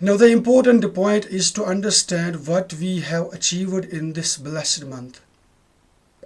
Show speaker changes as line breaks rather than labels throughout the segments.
Now the important point is to understand what we have achieved in this blessed month.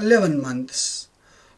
11 months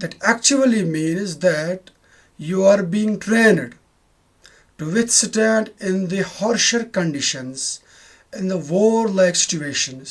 that actually means that you are being trained to withstand in the harsher conditions in the war-like situations.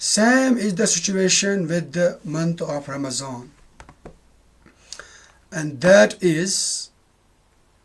Same is the situation with the month of Ramadan. And that is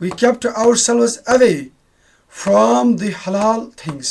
We kept ourselves away from the halal things.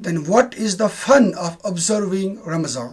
then what is the fun of observing Ramadan?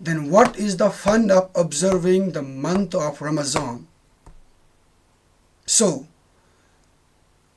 then what is the fun of observing the month of Ramadan? So,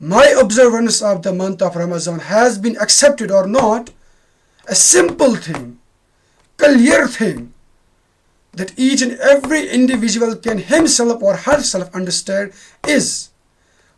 my observance of the month of Ramadan has been accepted or not, a simple thing, clear thing that each and every individual can himself or herself understand is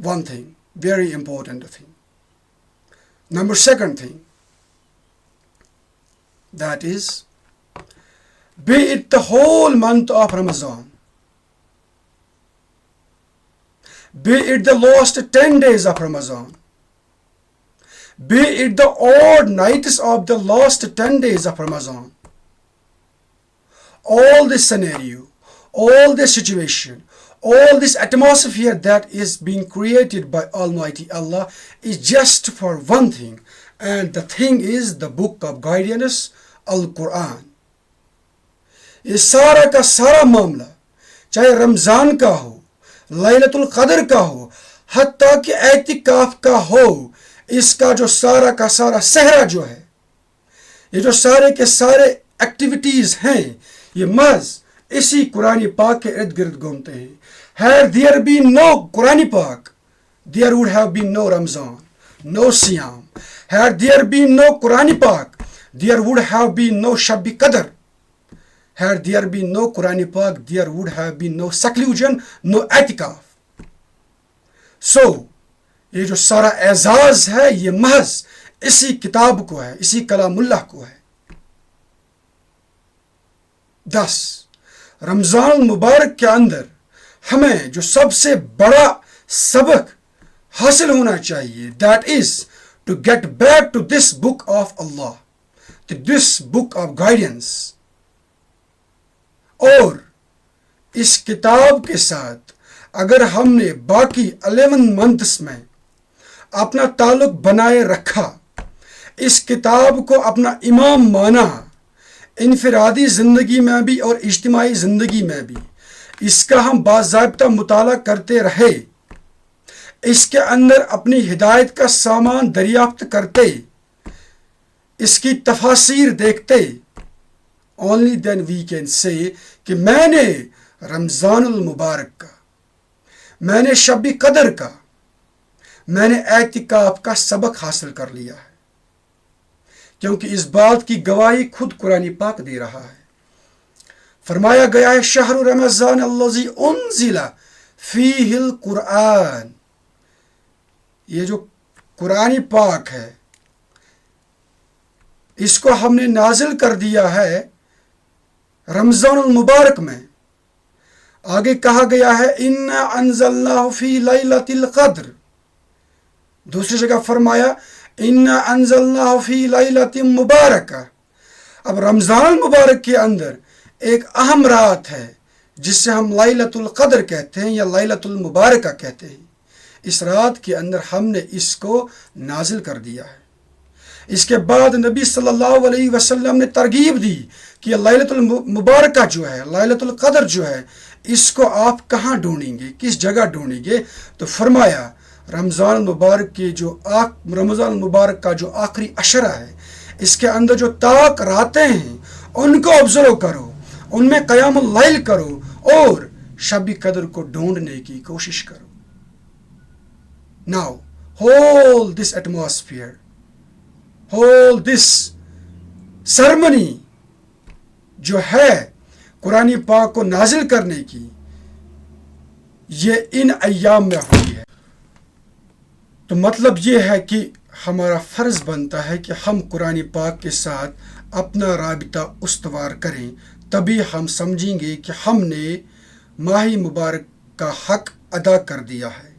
One thing, very important thing. Number second thing, that is be it the whole month of Ramadan, be it the last 10 days of Ramadan, be it the odd nights of the last 10 days of Ramadan, all this scenario, all this situation, all this atmosphere that is being created by Almighty Allah is just for one thing, and the thing is the book of guidance, Al-Quran. یہ سارا کا سارا معاملہ چاہے رمضان کا ہو، لیلۃ القدر کا ہو، حتیٰ کہ اعتکاف کا ہو، اس کا جو سارا کا سارا صحرا جو ہے، یہ جو سارے کے سارے ایکٹیویٹیز ہیں، یہ محض اسی قرآن پاک کے ارد گرد گھومتے ہیں. Had there been no قرآن پاک, there would have been no Ramadan, no Siyam. Had there been no قرآن پاک, there would have been no Shab Qadr. Had there been no قرآن پاک, there would have been no seclusion, no اعتکاف. So, یہ جو سارا اعزاز ہے یہ محض اسی کتاب کو ہے، اسی کلام اللہ کو ہے. 10. رمضان المبارک کے اندر ہمیں جو سب سے بڑا سبق حاصل ہونا چاہیے، that is to get back to this book of Allah, to this book of guidance. اور اس کتاب کے ساتھ اگر ہم نے باقی 11 months میں اپنا تعلق بنائے رکھا، اس کتاب کو اپنا امام مانا، انفرادی زندگی میں بھی اور اجتماعی زندگی میں بھی اس کا ہم باضابطہ مطالعہ کرتے رہے، اس کے اندر اپنی ہدایت کا سامان دریافت کرتے، اس کی تفاسیر دیکھتے، only then we can say کہ میں نے رمضان المبارک کا، میں نے شب قدر کا، میں نے اعتکاف کا سبق حاصل کر لیا ہے، کیونکہ اس بات کی گواہی خود قرآن پاک دے رہا ہے. فرمایا گیا ہے شہر رمضان الذی انزل فیہ القرآن. یہ جو قرآن پاک ہے اس کو ہم نے نازل کر دیا ہے رمضان المبارک میں. آگے کہا گیا ہے انا انزلناہ فی لیلۃ القدر. دوسری جگہ فرمایا انا انزلناہ فی لیلۃ مبارکہ. اب رمضان المبارک کے اندر ایک اہم رات ہے جس سے ہم لیلۃ القدر کہتے ہیں یا لیلۃ المبارکہ کہتے ہیں. اس رات کے اندر ہم نے اس کو نازل کر دیا ہے. اس کے بعد نبی صلی اللہ علیہ وسلم نے ترغیب دی کہ لیلۃ المبارکہ جو ہے، لیلۃ القدر جو ہے، اس کو آپ کہاں ڈھونڈیں گے، کس جگہ ڈھونڈیں گے؟ تو فرمایا رمضان المبارک کی رمضان المبارک کا جو آخری عشرہ ہے، اس کے اندر جو طاق راتیں ہیں ان کو آبزرو کرو، ان میں قیام اللیل کرو اور شب قدر کو ڈھونڈنے کی کوشش کرو. Now, hold this atmosphere, hold this ceremony جو ہے قرآن پاک کو نازل کرنے کی، یہ ان ایام میں ہوئی ہے. تو مطلب یہ ہے کہ ہمارا فرض بنتا ہے کہ ہم قرآن پاک کے ساتھ اپنا رابطہ استوار کریں، تبھی ہم سمجھیں گے کہ ہم نے ماہ مبارک کا حق ادا کر دیا ہے.